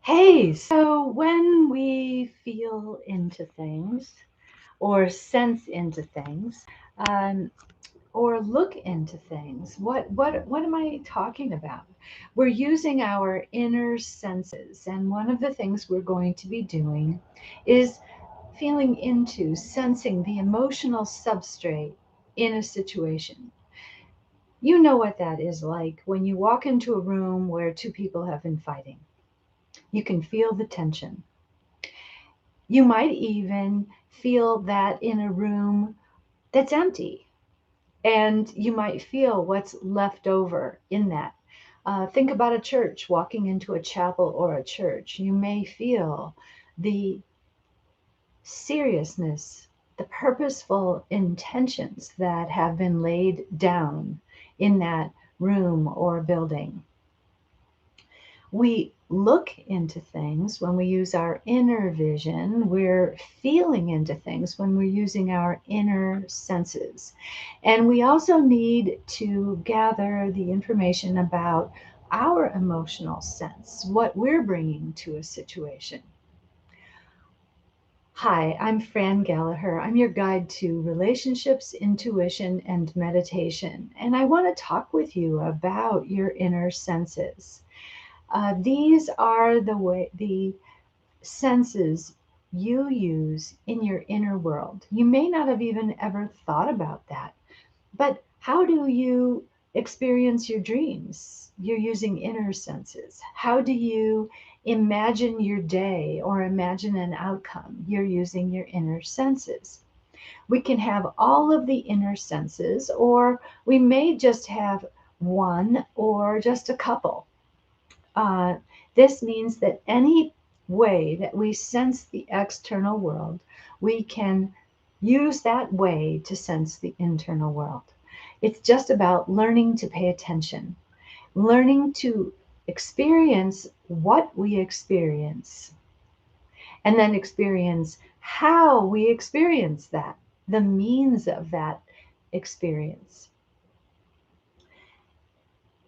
Hey, so when we feel into things or sense into things, um, or look into things, what am I talking about? We're using our inner senses, and one of the things we're going to be doing is feeling into, sensing the emotional substrate in a situation. You know what that is like when you walk into a room where two people have been fighting. You can feel the tension. You might even feel that in a room that's empty, and you might feel what's left over in that. Think about a church, walking into a chapel or a church. You may feel the seriousness, the purposeful intentions that have been laid down in that room or building. We look into things when we use our inner vision. We're feeling into things when we're using our inner senses. And we also need to gather the information about our emotional sense, what we're bringing to a situation. Hi, I'm Fran Gallagher. I'm your guide to relationships, intuition, and meditation. And I want to talk with you about your inner senses. These are the senses you use in your inner world. You may not have even ever thought about that, but how do you experience your dreams? You're using inner senses. How do you imagine your day or imagine an outcome? You're using your inner senses. We can have all of the inner senses, or we may just have one or just a couple. Uh, this means that any way that we sense the external world, we can use that way to sense the internal world. It's just about learning to pay attention, learning to experience what we experience, and then experience how we experience that, the means of that experience.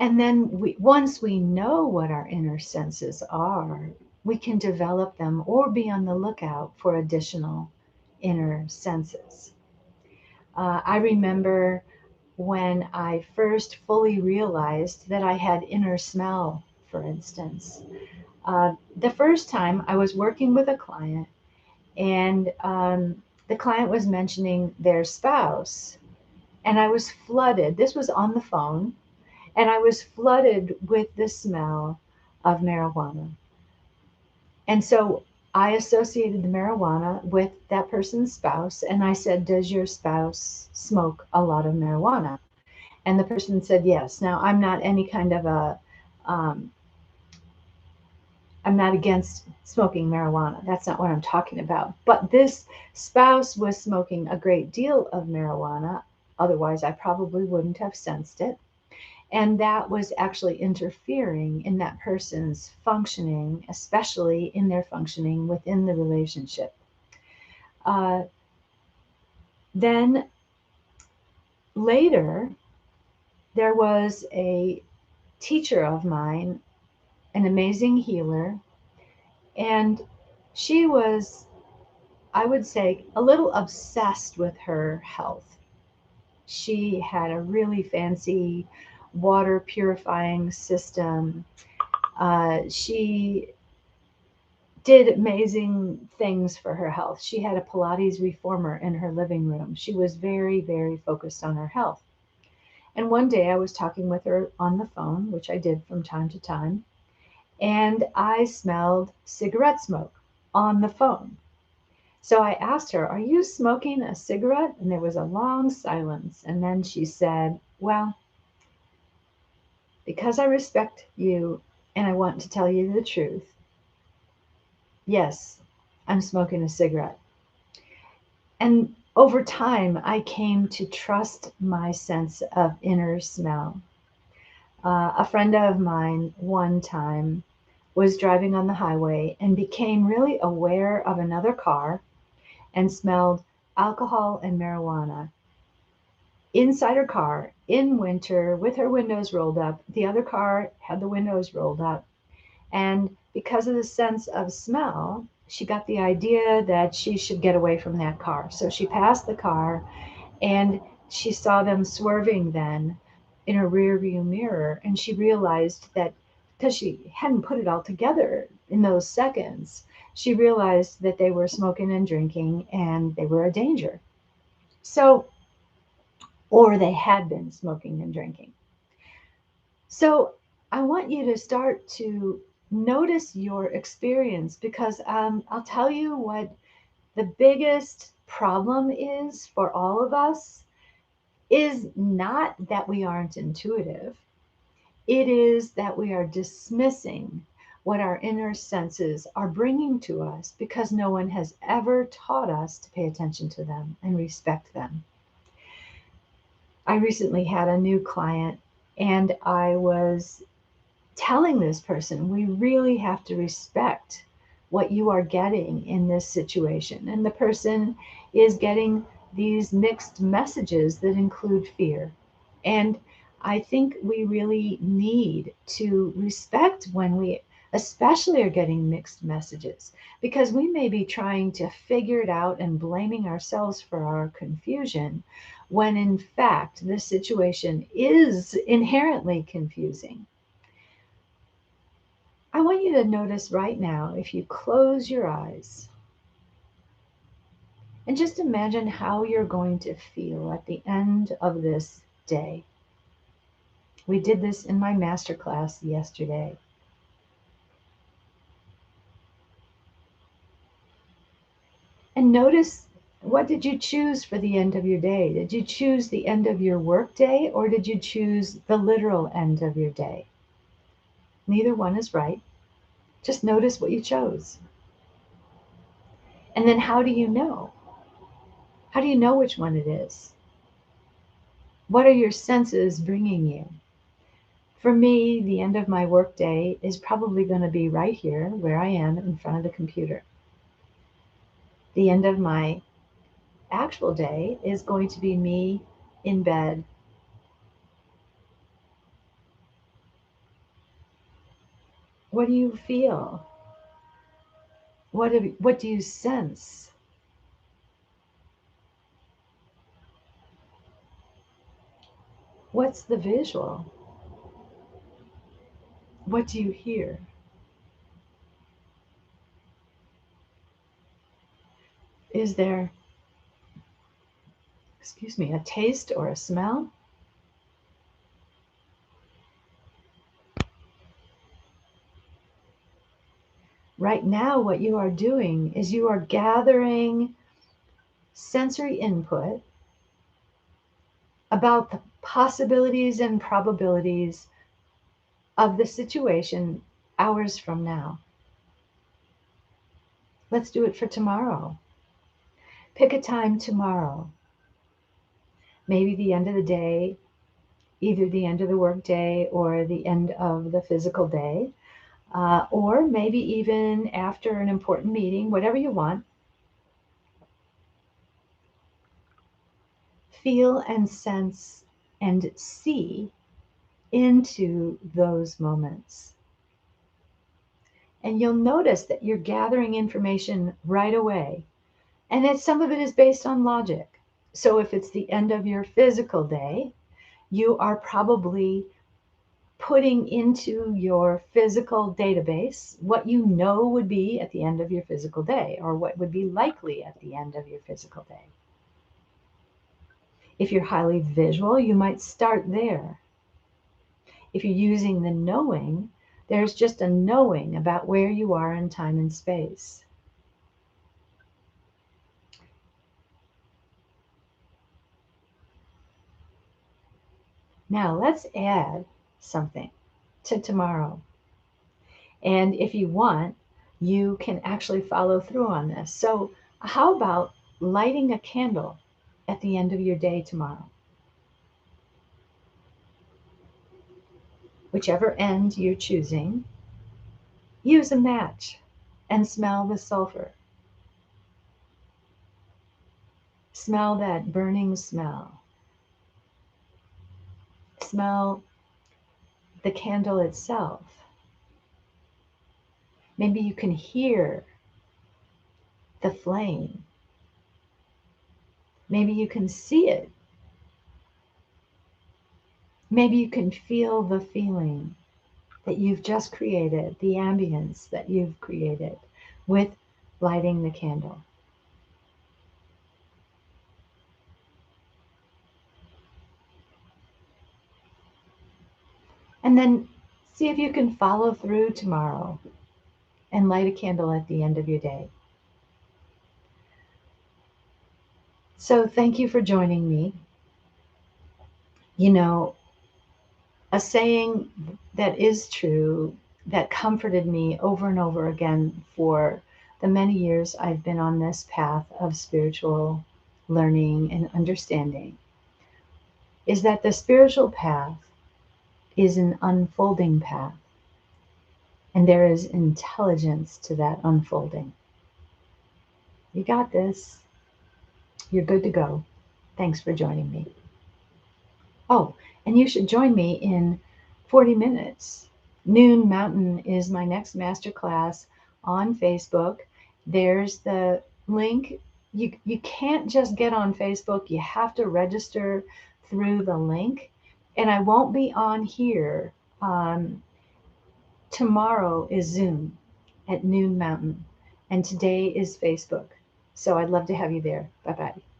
And then once we know what our inner senses are, we can develop them or be on the lookout for additional inner senses. I remember when I first fully realized that I had inner smell, for instance. The first time I was working with a client, and the client was mentioning their spouse, and I was flooded. This was on the phone, and I was flooded with the smell of marijuana. And so I associated the marijuana with that person's spouse, and I said, "Does your spouse smoke a lot of marijuana?" And the person said, "Yes." Now, I'm not any kind of um, I'm not against smoking marijuana. That's not what I'm talking about. But this spouse was smoking a great deal of marijuana. Otherwise, I probably wouldn't have sensed it. And that was actually interfering in that person's functioning, especially in their functioning within the relationship. Uh, then later, there was a teacher of mine, an amazing healer, and she was, I would say, a little obsessed with her health. She had a really fancy water purifying system. She did amazing things for her health. She had a Pilates reformer in her living room. She was very, very focused on her health. And one day I was talking with her on the phone, which I did from time to time, and I smelled cigarette smoke on the phone. So I asked her, "Are you smoking a cigarette?" And there was a long silence. And then she said, "Well, because I respect you and I want to tell you the truth, yes, I'm smoking a cigarette." And over time, I came to trust my sense of inner smell. A friend of mine one time was driving on the highway and became really aware of another car and smelled alcohol and marijuana inside her car in winter with her windows rolled up. The other car had the windows rolled up. And because of the sense of smell, she got the idea that she should get away from that car. So she passed the car and she saw them swerving then in her rear view mirror. And she realized that because she hadn't put it all together in those seconds, she realized that they were smoking and drinking and they were a danger. So, or they had been smoking and drinking. So I want you to start to notice your experience because I'll tell you what the biggest problem is for all of us is not that we aren't intuitive. It is that we are dismissing what our inner senses are bringing to us because no one has ever taught us to pay attention to them and respect them. I recently had a new client and I was telling this person, we really have to respect what you are getting in this situation. And the person is getting these mixed messages that include fear. And I think we really need to respect when we, especially, are getting mixed messages, because we may be trying to figure it out and blaming ourselves for our confusion, when in fact the situation is inherently confusing. I want you to notice right now, if you close your eyes and just imagine how you're going to feel at the end of this day. We did this in my masterclass yesterday. And notice, what did you choose for the end of your day? Did you choose the end of your work day or did you choose the literal end of your day? Neither one is right. Just notice what you chose. And then how do you know? How do you know which one it is? What are your senses bringing you? For me, the end of my workday is probably going to be right here where I am in front of the computer. The end of my actual day is going to be me in bed. What do you feel? What do you sense? What's the visual? What do you hear? Is there, excuse me, a taste or a smell? Right now, what you are doing is you are gathering sensory input about the possibilities and probabilities of the situation hours from now. Let's do it for tomorrow. Pick a time tomorrow. Maybe the end of the day, either the end of the work day or the end of the physical day, or maybe even after an important meeting, whatever you want. Feel and sense and see into those moments. And you'll notice that you're gathering information right away. And that some of it is based on logic. So if it's the end of your physical day, you are probably putting into your physical database what you know would be at the end of your physical day, or what would be likely at the end of your physical day. If you're highly visual, you might start there. If you're using the knowing, there's just a knowing about where you are in time and space. Now let's add something to tomorrow. And if you want, you can actually follow through on this. So, how about lighting a candle at the end of your day tomorrow? Whichever end you're choosing, use a match and smell the sulfur. Smell that burning smell. Smell the candle itself. Maybe you can hear the flame. Maybe you can see it. Maybe you can feel the feeling that you've just created, the ambience that you've created with lighting the candle. And then see if you can follow through tomorrow and light a candle at the end of your day. So thank you for joining me. You know, a saying that is true that comforted me over and over again for the many years I've been on this path of spiritual learning and understanding is that the spiritual path is an unfolding path, and there is intelligence to that unfolding. You got this. You're good to go. Thanks for joining me. Oh, and you should join me in 40 minutes. Noon Mountain is my next masterclass on Facebook. There's the link. You can't just get on Facebook, you have to register through the link. And I won't be on here. Tomorrow is Zoom at Noon Mountain, and today is Facebook. So I'd love to have you there. Bye bye.